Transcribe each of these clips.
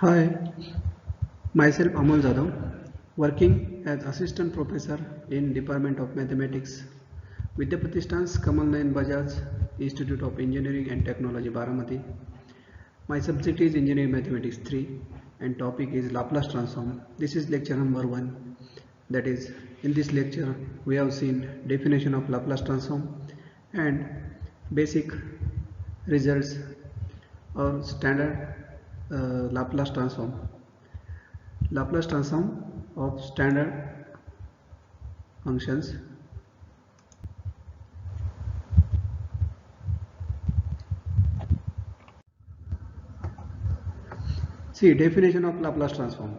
Hi, myself Amal Jadhav, working as assistant professor in Department of Mathematics, Vidyapratishthan's Kamal Nayan Bajaj Institute of Engineering and Technology, Baramati. My subject is Engineering Mathematics 3 and topic is Laplace transform. This is lecture number 1. That is, in this lecture we have seen definition of Laplace transform and basic results or standard Laplace transform. Laplace transform of standard functions. See, definition of Laplace transform.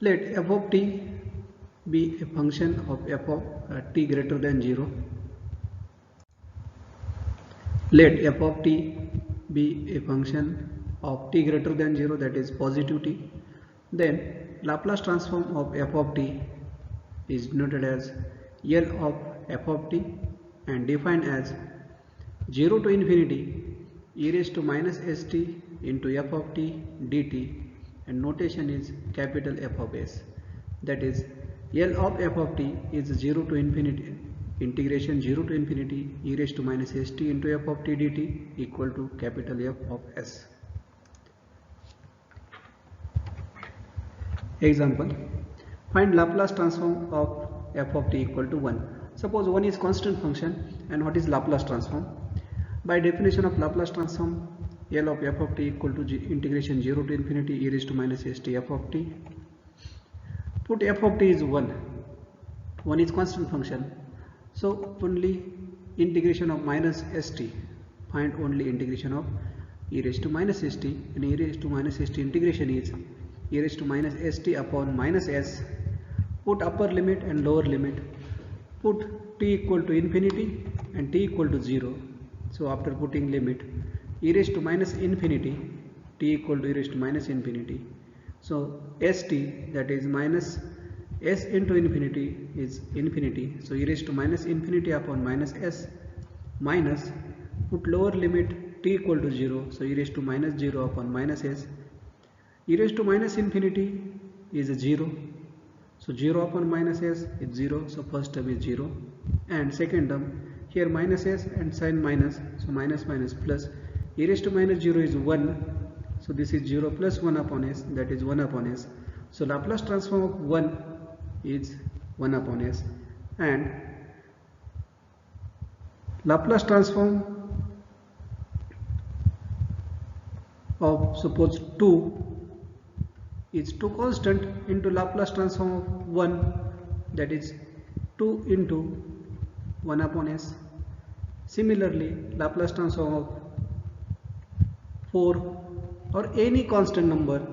Let f of t be a function of f of t greater than 0. Let f of t be a function of t greater than 0, that is positive t. Then Laplace transform of f of t is denoted as L of f of t and defined as 0 to infinity e raised to minus st into f of t dt, and notation is capital F of s. That is, L of f of t is 0 to infinity integration 0 to infinity e raised to minus st into f of t dt equal to capital F of s. Example: find Laplace transform of f of t equal to 1. Suppose 1 is constant function, and what is Laplace transform? By definition of Laplace transform, L of f of t equal to integration 0 to infinity e raised to minus st f of t. Put f of t is 1. 1 is constant function. So only integration of minus st. Find only integration of e raised to minus st, and e raised to minus st integration is e raised to minus st upon minus s. Put upper limit and lower limit. Put t equal to infinity and t equal to 0. So after putting limit e raised to minus infinity, t equal to e raised to minus infinity. So st, that is minus s into infinity, is infinity. So e raised to minus infinity upon minus s, minus, put lower limit t equal to 0. So e raised to minus 0 upon minus s. E raised to minus infinity is 0. So 0 upon minus s is 0. So first term is 0. And second term, here minus s and sign minus. So minus minus plus. E raised to minus 0 is 1. So this is 0 plus 1 upon s, that is 1 upon s. So Laplace transform of 1 is 1 upon s. And Laplace transform of, suppose 2 is 2 constant into Laplace transform of 1, that is 2 into 1 upon s. Similarly, Laplace transform of 4 or any constant number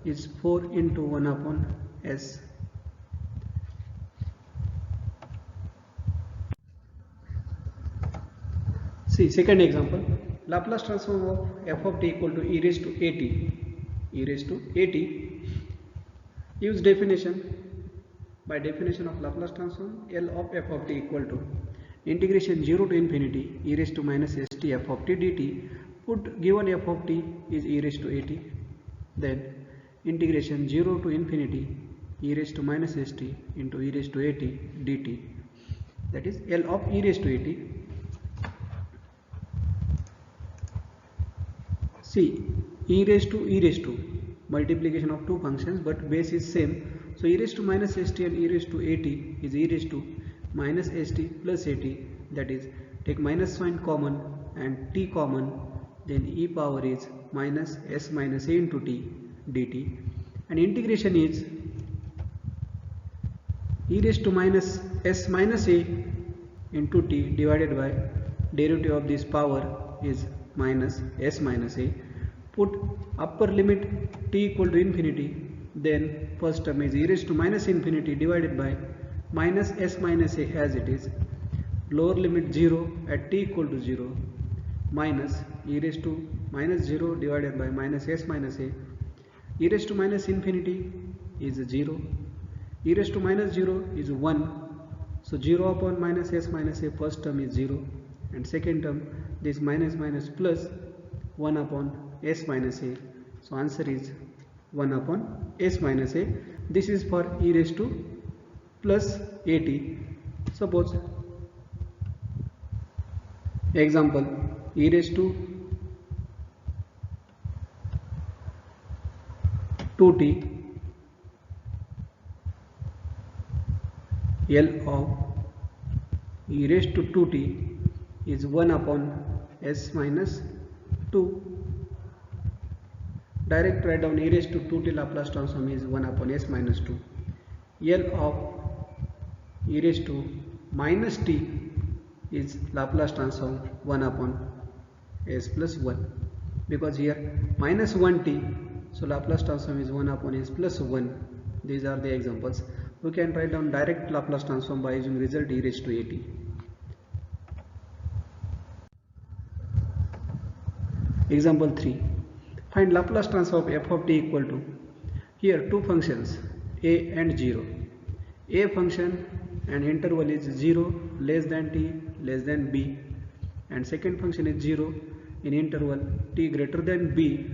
is 4 into 1 upon s. See, second example, Laplace transform of f of t equal to e raised to at. E raised to at. Use definition. By definition of Laplace transform, L of f of t equal to integration 0 to infinity e raised to minus st f of t dt. Put given f of t is e raised to at. Then integration 0 to infinity e raised to minus st into e raised to at dt. That is L of e raised to at. See, e raised to multiplication of two functions, but base is same. So e raised to minus st and e raised to at is e raised to minus st plus at. That is, take minus sign common and t common, then e power is minus s minus a into t dt, and integration is e raised to minus s minus a into t divided by derivative of this power is minus s minus a. Put upper limit t equal to infinity, then first term is e raised to minus infinity divided by minus s minus a as it is. Lower limit 0 at t equal to 0, minus e raised to minus 0 divided by minus s minus a. E raised to minus infinity is 0. E raised to minus 0 is 1. So 0 upon minus s minus a, first term is 0, and second term this minus minus plus 1 upon s minus a. So answer is 1 upon s minus a. This is for e raised to plus at. Suppose example, e raised to 2t L of e raised to 2t is 1 upon s minus 2. Direct write down e raised to 2t Laplace transform is 1 upon s minus 2. L of e raised to minus t is Laplace transform 1 upon s plus 1, because here minus 1t, so Laplace transform is 1 upon s plus 1. These are the examples. We can write down direct Laplace transform by using result e raised to at. Example 3. Find Laplace transform of f of t equal to, here two functions a and 0. A function and interval is 0 less than t less than b, and second function is 0 in interval t greater than b.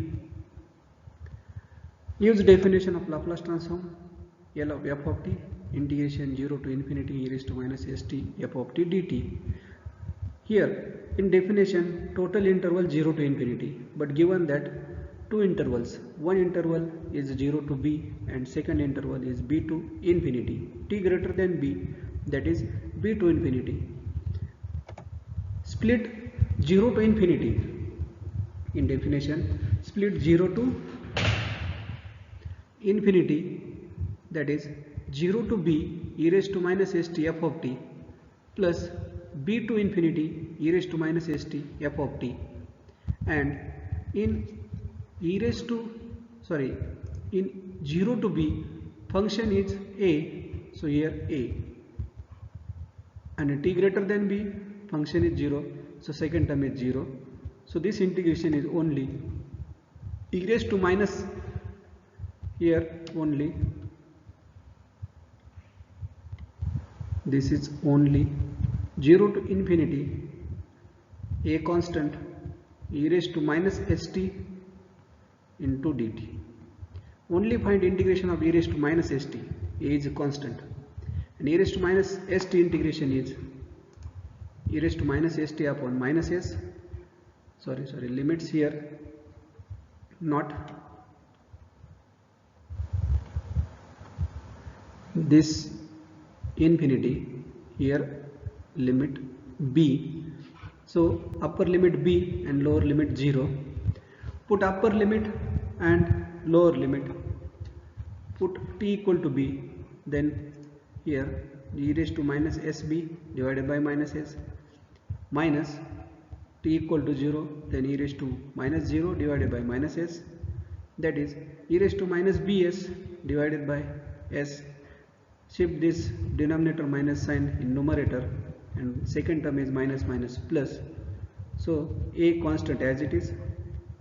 Use definition of Laplace transform. L of f of t integration 0 to infinity e raised to minus st f of t dt. Here in definition total interval 0 to infinity, but given that two intervals, one interval is 0 to b and second interval is b to infinity, t greater than b, that is b to infinity. Split 0 to infinity. In definition, split 0 to infinity, that is 0 to b e raised to minus st f of t plus b to infinity e raised to minus st f of t, and in in 0 to b function is a, so here a, and t greater than b function is 0, so second term is 0. So this integration is only e raised to minus, here only this is only 0 to infinity a constant e raised to minus st into dt. Only find integration of e raised to minus st. A is a constant, and e raised to minus st integration is e raised to minus st upon minus s, limits here not this infinity, here limit b, so upper limit b and lower limit 0. Put upper limit and lower limit, put t equal to b, then here e raised to minus sb divided by minus s, minus t equal to 0, then e raised to minus 0 divided by minus s, that is e raised to minus bs divided by s. Shift this denominator minus sign in numerator, and second term is minus minus plus, so a constant as it is.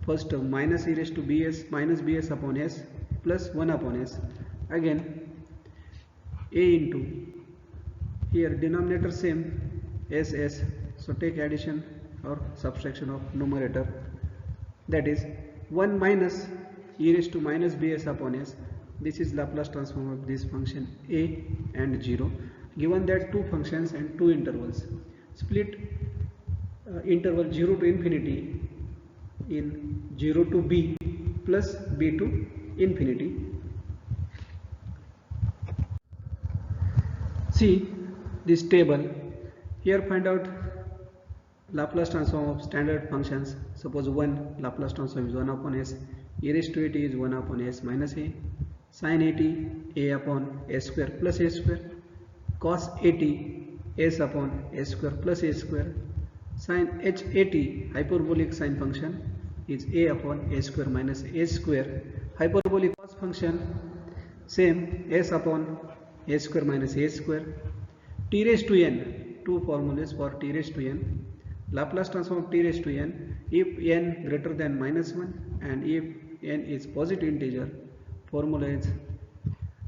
First term minus e raised to bs minus bs upon s plus 1 upon s, again a into, here denominator same s, so take addition or subtraction of numerator, that is 1 minus e raised to minus bs upon s. This is Laplace transform of this function a and 0, given that two functions and two intervals. Split interval 0 to infinity in 0 to b plus b to infinity. See this table. Here find out Laplace transform of standard functions. Suppose 1 Laplace transform is 1 upon s, e raised to at is 1 upon s minus a, sin at a upon s square plus a square, cos at s upon s square plus a square, sin h at hyperbolic sine function is a upon a square minus a square, hyperbolic cos function same s upon a square minus a square, t raised to n, two formulas for t raised to n. Laplace transform of t raised to n if n greater than minus 1 and if n is positive integer. Formula is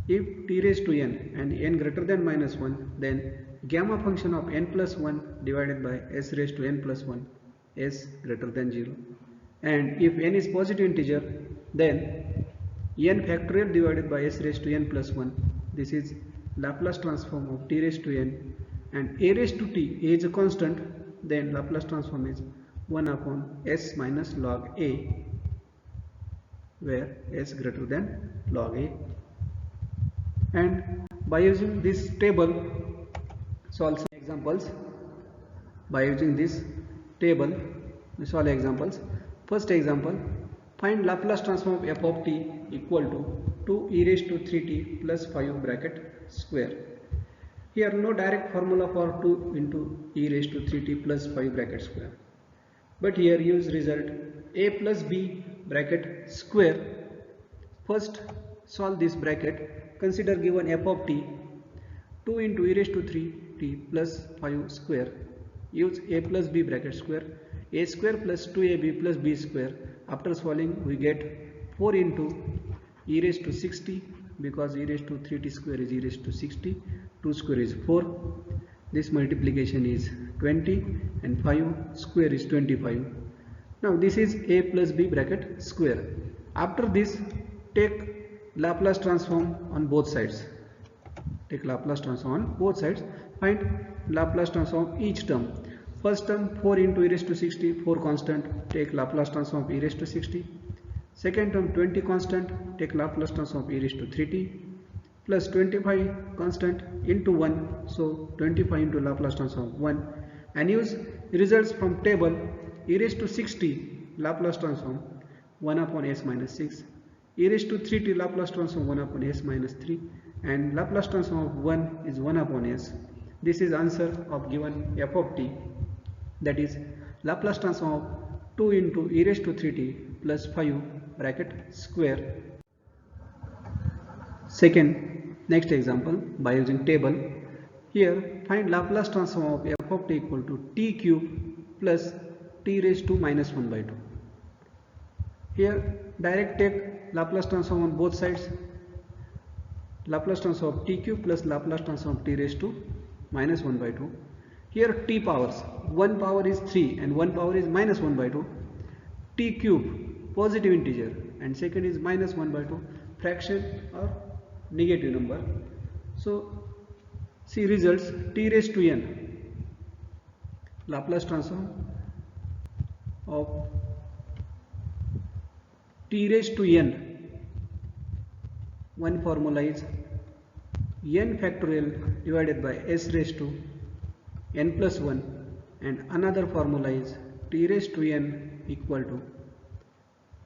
if t raised to n and n greater than minus 1, then gamma function of n plus 1 divided by s raised to n plus 1, s greater than 0. And if n is positive integer, then n factorial divided by s raised to n plus 1. This is Laplace transform of t raised to n, and a raised to t is a constant, then Laplace transform is 1 upon s minus log a, where s greater than log a. And by using this table, solve some examples. By using this table, we solve examples. First example, find Laplace transform of f of t equal to 2 e raised to 3t plus 5 bracket square. Here no direct formula for 2 into e raised to 3t plus 5 bracket square, but here use result a plus b bracket square. First solve this bracket. Consider given f of t 2 into e raised to 3t plus 5 square. Use a plus b bracket square, a square plus 2ab plus b square. After solving we get 4 into e raised to 60, because e raised to 3t square is e raised to 60, 2 square is 4, this multiplication is 20, and 5 square is 25. Now this is a plus b bracket square. After this, take Laplace transform on both sides. Take Laplace transform on both sides. Find Laplace transform of each term. First term 4 into e raised to 60, 4 constant, take Laplace transform of e raised to 60. Second term 20 constant, take Laplace transform of e raised to 3t, plus 25 constant into 1, so 25 into Laplace transform of 1, and use results from table. E raised to 60 Laplace transform 1 upon s minus 6, e raised to 3t Laplace transform 1 upon s minus 3, and Laplace transform of 1 is 1 upon s. This is answer of given f of t, that is Laplace transform of 2 into e raised to 3t plus 5 bracket square. Next example, by using table. Here find Laplace transform of f of t equal to t cube plus t raised to minus 1 by 2. Here direct take Laplace transform on both sides. Laplace transform of t cube plus Laplace transform of t raised to minus 1 by 2. Here t powers, 1 power is 3 and 1 power is minus 1 by 2. T cube positive integer and second is minus 1 by 2, fraction or negative number. So see results. T raised to n, Laplace transform of t raised to n, one formula is n factorial divided by s raised to n plus 1, and another formula is t raised to n equal to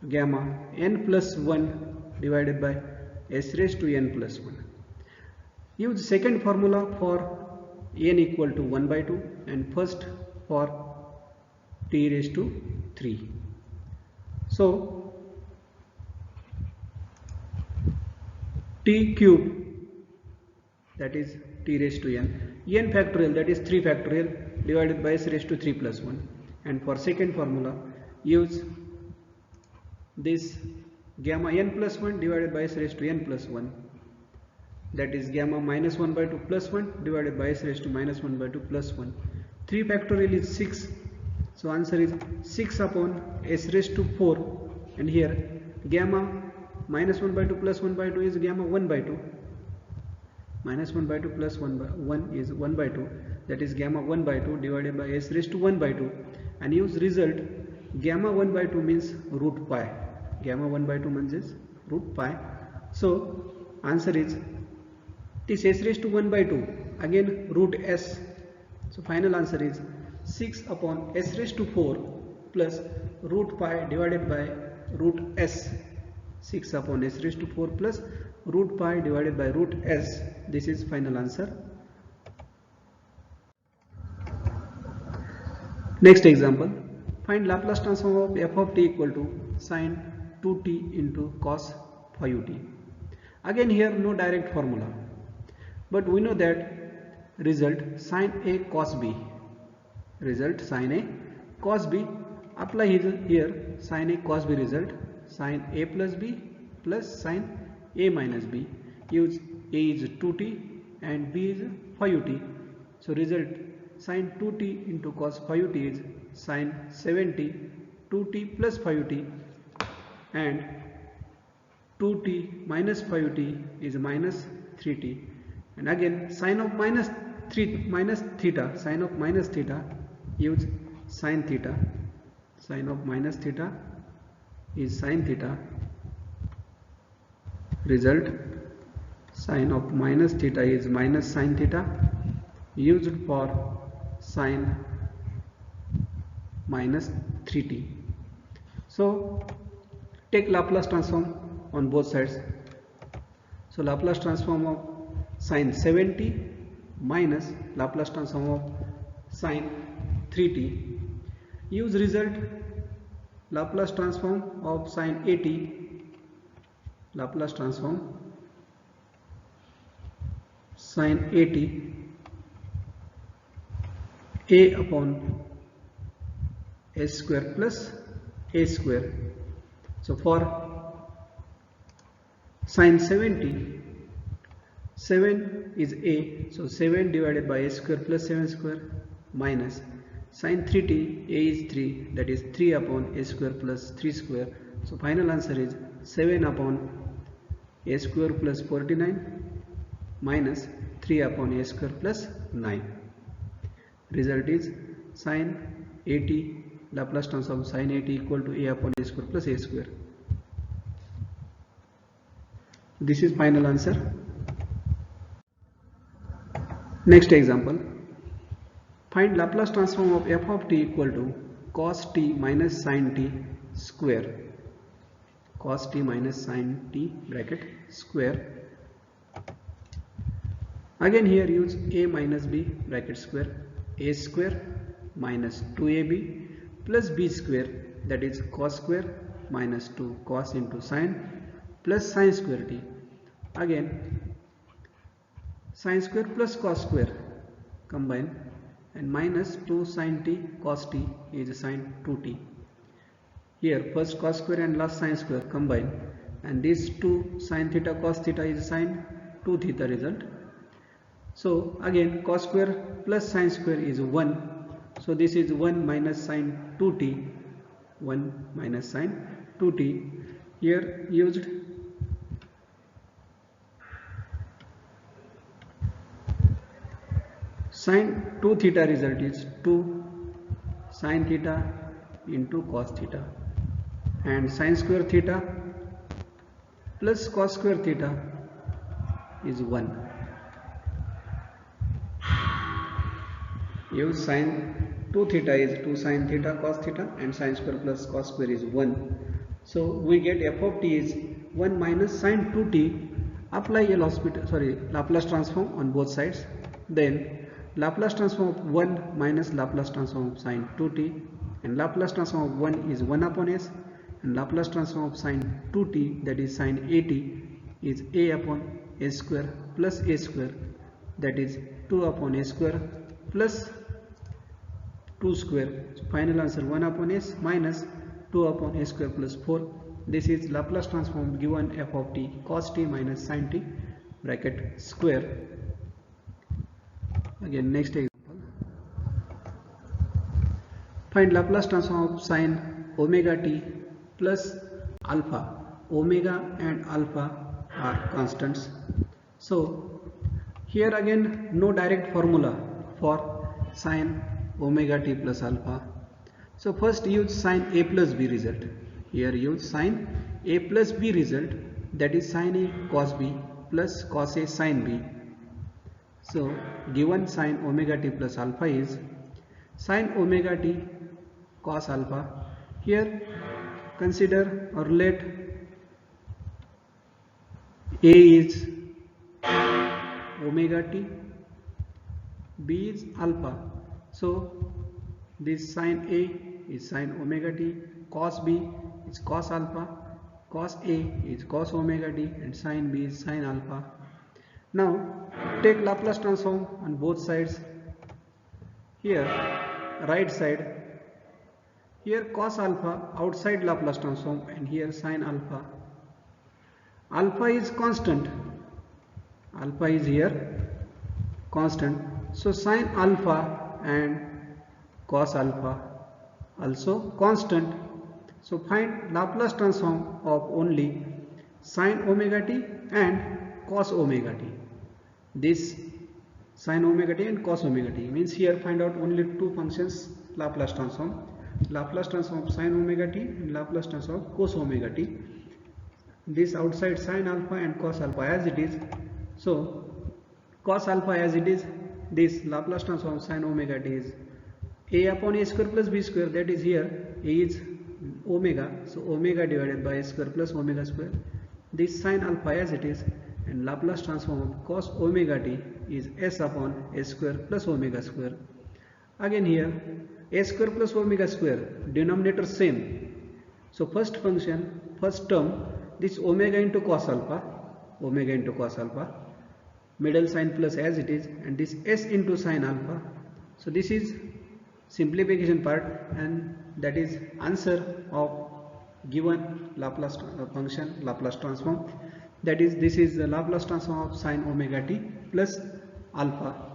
gamma n plus 1 divided by s raised to n plus 1. Use second formula for n equal to 1 by 2 and first for t raised to 3. So t cube, that is t raised to n, n factorial, that is 3 factorial divided by s raised to 3 plus 1, and for second formula use this gamma n plus 1 divided by s raised to n plus 1, that is gamma minus 1 by 2 plus 1 divided by s raised to minus 1 by 2 plus 1. 3 factorial is 6, so answer is 6 upon s raised to 4, and here gamma minus 1 by 2 plus 1 by 2 is gamma 1 by 2, minus 1 by 2 plus 1 by 1 is 1 by 2, that is gamma 1 by 2 divided by s raised to 1 by 2, and use result. Gamma 1 by 2 means root pi, gamma 1 by 2 means root pi, so answer is this s raised to 1 by 2 again root s, so final answer is 6 upon s raised to 4 plus root pi divided by root s, 6 upon s raised to 4 plus root pi divided by root s. This is final answer. Next example, find Laplace transform of f of t equal to sin 2t into cos 5t. Again here no direct formula, but we know that result sin a cos b, result sin a cos b, apply here sin a cos b result, sin a plus b plus sin a minus b, use a is 2t and b is 5t, so result sin 2t into cos 5t is sin 7t, 2t plus 5t, and 2t minus 5t is minus 3t, and again sine of minus theta, sine of minus theta, use sine theta, sine of minus theta is sine theta, result sine of minus theta is minus sine theta, used for sine minus 3t. So take Laplace transform on both sides. So Laplace transform of sine 7t minus Laplace transform of sine 3t. Use result Laplace transform of sine 80, Laplace transform sine 80 a upon s square plus a square. So for sine 70, 7 is a, so 7 divided by a square plus 7 square minus sine 3t, a is 3, that is 3 upon a square plus 3 square. So final answer is 7 upon a square plus 49 minus 3 upon a square plus 9. Result is sine 80, Laplace transform sine 80 equal to a upon a square plus a square. This is final answer. Next example. Find Laplace transform of f of t equal to cos t minus sin t square. Cos t minus sin t bracket square. Again here use a minus b bracket square. A square minus 2ab plus b square, that is cos square minus 2 cos into sin plus sin square t. Again sin square plus cos square combine, and minus 2 sin t cos t is sin 2t. Here first cos square and last sin square combine, and this 2 sin theta cos theta is sin 2 theta result. So again cos square plus sin square is 1. So this is 1 minus sin 2t, 1 minus sin 2t. Here used sin 2 theta result is 2 sin theta into cos theta, and sin square theta plus cos square theta is 1. Use sin 2 theta is 2 sin theta cos theta, and sin square plus cos square is 1. So we get f of t is 1 minus sin 2t. Apply a Laplace transform on both sides. Then Laplace transform of 1 minus Laplace transform of sin 2t, and Laplace transform of 1 is 1 upon s, and Laplace transform of sin 2t, that is sin 80, is a upon a square plus a square, that is 2 upon a square plus 2 square. So final answer 1 upon s minus 2 upon a square plus 4. This is Laplace transform given f of t cos t minus sin t bracket square. Again next example. Find Laplace transform of sin omega t plus alpha. Omega and alpha are constants. So here again no direct formula for sin omega t plus alpha. So first use sin a plus b result. Here use sin a plus b result, that is sin a cos b plus cos a sin b. So given sin omega t plus alpha is sin omega t cos alpha. Here consider or relate a is omega t, b is alpha. So this sin a is sin omega t, cos b is cos alpha, cos a is cos omega t, and sin b is sin alpha. Now take Laplace transform on both sides. Here right side, here cos alpha outside Laplace transform, and here sin alpha. Alpha is constant, alpha is here constant, so sin alpha and cos alpha also constant. So find Laplace transform of only sin omega t and cos omega t. This sin omega t and cos omega t means here find out only two functions Laplace transform. Laplace transform of sin omega t and Laplace transform of cos omega t. This outside sin alpha and cos alpha as it is. So cos alpha as it is, this Laplace transform sin omega t is a upon a square plus b square, that is here a is omega, so omega divided by a square plus omega square. This sin alpha as it is, and Laplace transform of cos omega t is s upon a square plus omega square. Again here a square plus omega square, denominator same. So first function, first term, this omega into cos alpha, middle sign plus as it is, and this s into sin alpha. So this is simplification part, and that is answer of given Laplace function Laplace transform. That is, this is the Laplace transform of sin omega t plus alpha.